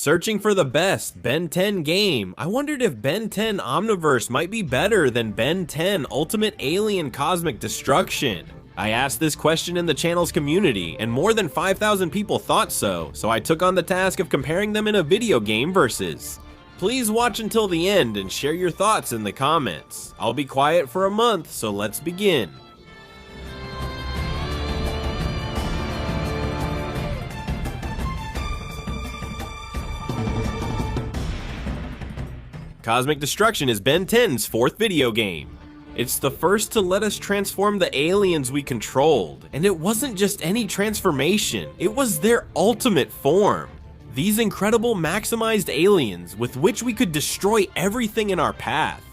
Searching for the best Ben 10 game, I wondered if Ben 10 Omniverse might be better than Ben 10 Ultimate Alien Cosmic Destruction. I asked this question in the channel's community, and more than 5,000 people thought so I took on the task of comparing them in a video game versus. Please watch until the end and share your thoughts in the comments. I'll be quiet for a month, so let's begin. Cosmic Destruction is Ben 10's fourth video game. It's the first to let us transform the aliens we controlled, and it wasn't just any transformation, it was their ultimate form. These incredible maximized aliens with which we could destroy everything in our path.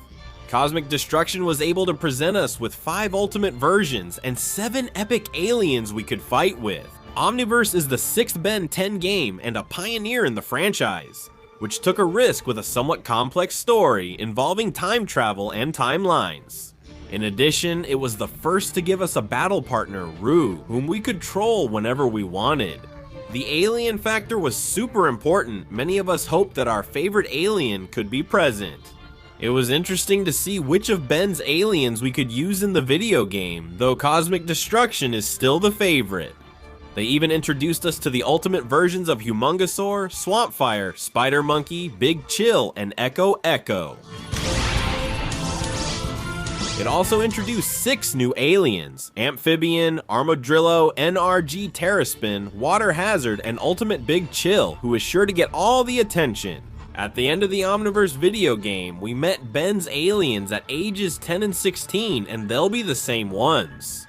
Cosmic Destruction was able to present us with 5 ultimate versions and 7 epic aliens we could fight with. Omniverse is the 6th Ben 10 game and a pioneer in the franchise, which took a risk with a somewhat complex story involving time travel and timelines. In addition, it was the first to give us a battle partner, Rue, whom we could troll whenever we wanted. The alien factor was super important. Many of us hoped that our favorite alien could be present. It was interesting to see which of Ben's aliens we could use in the video game, though Cosmic Destruction is still the favorite. They even introduced us to the ultimate versions of Humongosaur, Swampfire, Spider Monkey, Big Chill, and Echo Echo. It also introduced 6 new aliens: Amphibian, Armadillo, NRG Terraspin, Water Hazard, and Ultimate Big Chill, who is sure to get all the attention. At the end of the Omniverse video game, we met Ben's aliens at ages 10 and 16, and they'll be the same ones.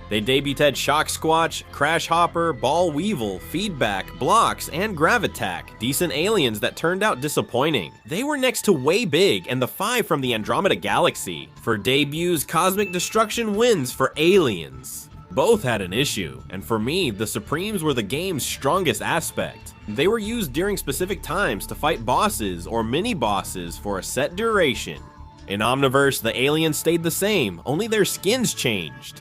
They debuted Shock Squatch, Crash Hopper, Ball Weevil, Feedback, Blocks, and Gravitack, decent aliens that turned out disappointing. They were next to Way Big and the 5 from the Andromeda Galaxy. For debuts, Cosmic Destruction wins for aliens. Both had an issue, and for me, the Supremes were the game's strongest aspect. They were used during specific times to fight bosses or mini-bosses for a set duration. In Omniverse, the aliens stayed the same, only their skins changed.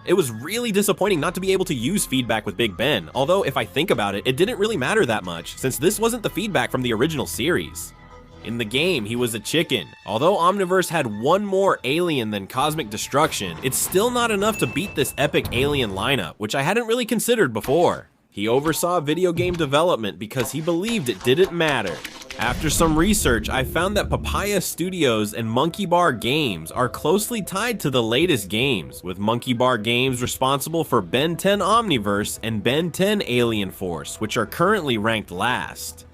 It was really disappointing not to be able to use Feedback with Big Ben, although if I think about it, it didn't really matter that much, since this wasn't the Feedback from the original series. In the game, he was a chicken. Although Omniverse had one more alien than Cosmic Destruction, it's still not enough to beat this epic alien lineup, which I hadn't really considered before. He oversaw video game development because he believed it didn't matter. After some research, I found that Papaya Studios and Monkey Bar Games are closely tied to the latest games, with Monkey Bar Games responsible for Ben 10 Omniverse and Ben 10 Alien Force, which are currently ranked last.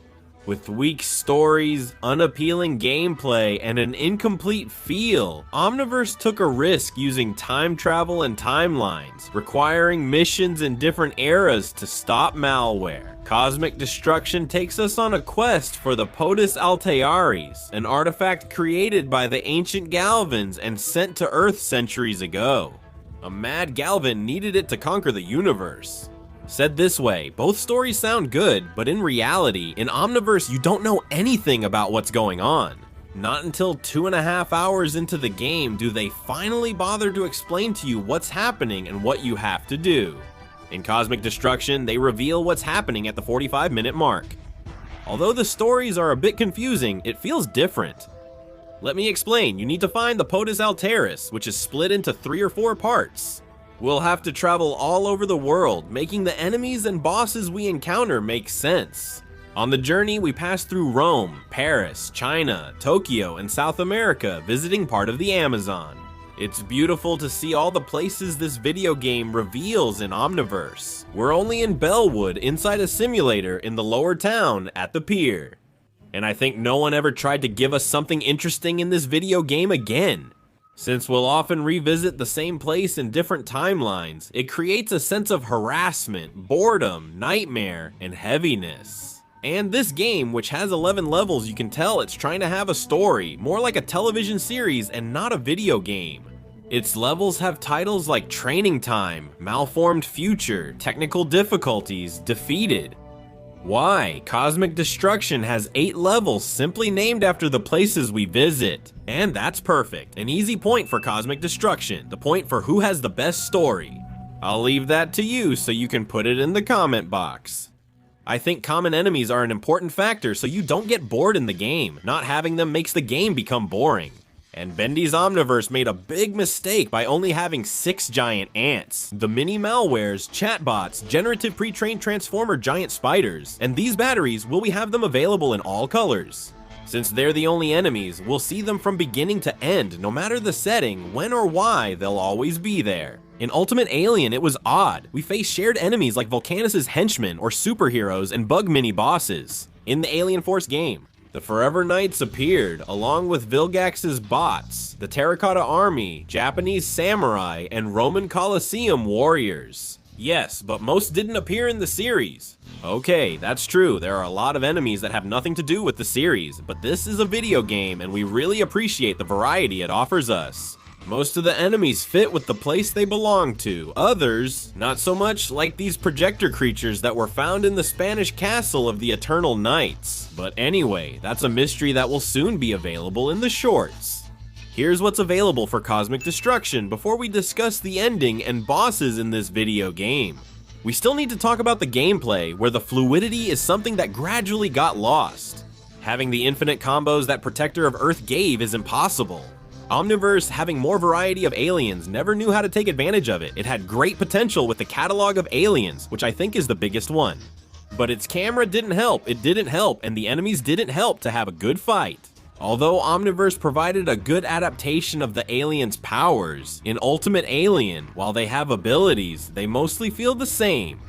With weak stories, unappealing gameplay, and an incomplete feel, Omniverse took a risk using time travel and timelines, requiring missions in different eras to stop malware. Cosmic Destruction takes us on a quest for the Potus Altaris, an artifact created by the ancient Galvans and sent to Earth centuries ago. A mad Galvan needed it to conquer the universe. Said this way, both stories sound good, but in reality, in Omniverse you don't know anything about what's going on. Not until 2.5 hours into the game do they finally bother to explain to you what's happening and what you have to do. In Cosmic Destruction, they reveal what's happening at the 45-minute mark. Although the stories are a bit confusing, it feels different. Let me explain. You need to find the Potus Altaris, which is split into 3 or 4 parts. We'll have to travel all over the world, making the enemies and bosses we encounter make sense. On the journey, we pass through Rome, Paris, China, Tokyo, and South America, visiting part of the Amazon. It's beautiful to see all the places this video game reveals in Omniverse. We're only in Bellwood, inside a simulator in the lower town at the pier. And I think no one ever tried to give us something interesting in this video game again. Since we'll often revisit the same place in different timelines, it creates a sense of harassment, boredom, nightmare, and heaviness. And this game, which has 11 levels, you can tell it's trying to have a story, more like a television series and not a video game. Its levels have titles like Training Time, Malformed Future, Technical Difficulties, Defeated. Why? Cosmic Destruction has 8 levels simply named after the places we visit. And that's perfect. An easy point for Cosmic Destruction, the point for who has the best story. I'll leave that to you so you can put it in the comment box. I think common enemies are an important factor so you don't get bored in the game. Not having them makes the game become boring. And Bendy's Omniverse made a big mistake by only having 6 giant ants, the mini malwares, chatbots, generative pre-trained transformer giant spiders, and these batteries, will we have them available in all colors? Since they're the only enemies, we'll see them from beginning to end, no matter the setting, when or why, they'll always be there. In Ultimate Alien, it was odd. We faced shared enemies like Volcanus' henchmen or superheroes and bug mini-bosses. In the Alien Force game, the Forever Knights appeared, along with Vilgax's bots, the Terracotta Army, Japanese samurai, and Roman Colosseum warriors. Yes, but most didn't appear in the series. Okay, that's true, there are a lot of enemies that have nothing to do with the series, but this is a video game and we really appreciate the variety it offers us. Most of the enemies fit with the place they belong to, others, not so much, like these projector creatures that were found in the Spanish castle of the Eternal Knights. But anyway, that's a mystery that will soon be available in the shorts. Here's what's available for Cosmic Destruction before we discuss the ending and bosses in this video game. We still need to talk about the gameplay, where the fluidity is something that gradually got lost. Having the infinite combos that Protector of Earth gave is impossible. Omniverse, having more variety of aliens, never knew how to take advantage of it. It had great potential with the catalog of aliens, which I think is the biggest one. But its camera didn't help, and the enemies didn't help to have a good fight. Although Omniverse provided a good adaptation of the aliens' powers, in Ultimate Alien, while they have abilities, they mostly feel the same.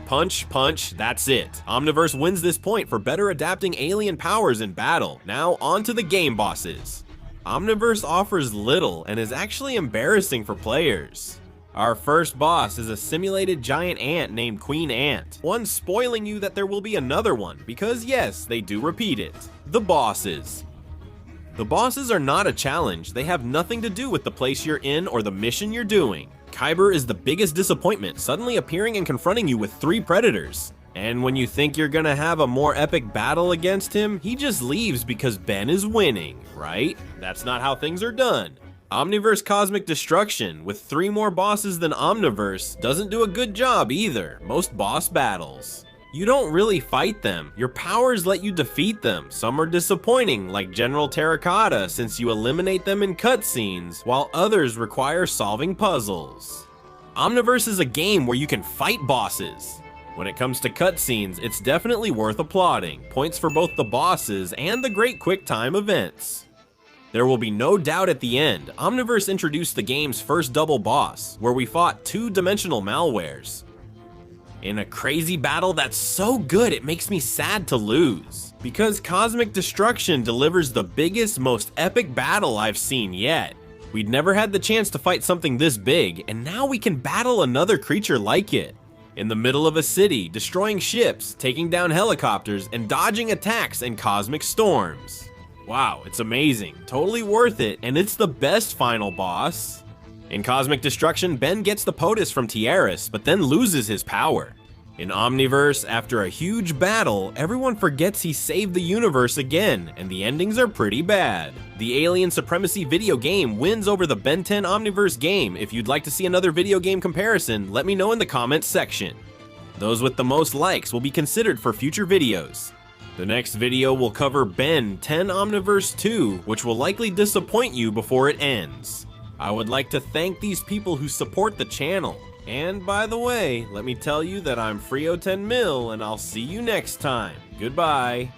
Punch, punch, that's it. Omniverse wins this point for better adapting alien powers in battle. Now on to the game bosses. Omniverse offers little and is actually embarrassing for players. Our first boss is a simulated giant ant named Queen Ant, one spoiling you that there will be another one, because yes, they do repeat it. The bosses. The bosses are not a challenge, they have nothing to do with the place you're in or the mission you're doing. Kyber is the biggest disappointment, suddenly appearing and confronting you with 3 predators. And when you think you're gonna have a more epic battle against him, he just leaves because Ben is winning, right? That's not how things are done. Omniverse Cosmic Destruction, with 3 more bosses than Omniverse, doesn't do a good job either, most boss battles. You don't really fight them, your powers let you defeat them. Some are disappointing, like General Terracotta, since you eliminate them in cutscenes, while others require solving puzzles. Omniverse is a game where you can fight bosses. When it comes to cutscenes, it's definitely worth applauding. Points for both the bosses and the great quick-time events. There will be no doubt at the end, Omniverse introduced the game's first double boss, where we fought 2-dimensional malwares. In a crazy battle that's so good it makes me sad to lose. Because Cosmic Destruction delivers the biggest, most epic battle I've seen yet. We'd never had the chance to fight something this big, and now we can battle another creature like it. In the middle of a city, destroying ships, taking down helicopters, and dodging attacks and cosmic storms. Wow, it's amazing, totally worth it, and it's the best final boss. In Cosmic Destruction, Ben gets the POTUS from Tiaris, but then loses his power. In Omniverse, after a huge battle, everyone forgets he saved the universe again, and the endings are pretty bad. The Alien Supremacy video game wins over the Ben 10 Omniverse game. If you'd like to see another video game comparison, let me know in the comments section. Those with the most likes will be considered for future videos. The next video will cover Ben 10 Omniverse 2, which will likely disappoint you before it ends. I would like to thank these people who support the channel. And by the way, let me tell you that I'm Frio10mil and I'll see you next time. Goodbye.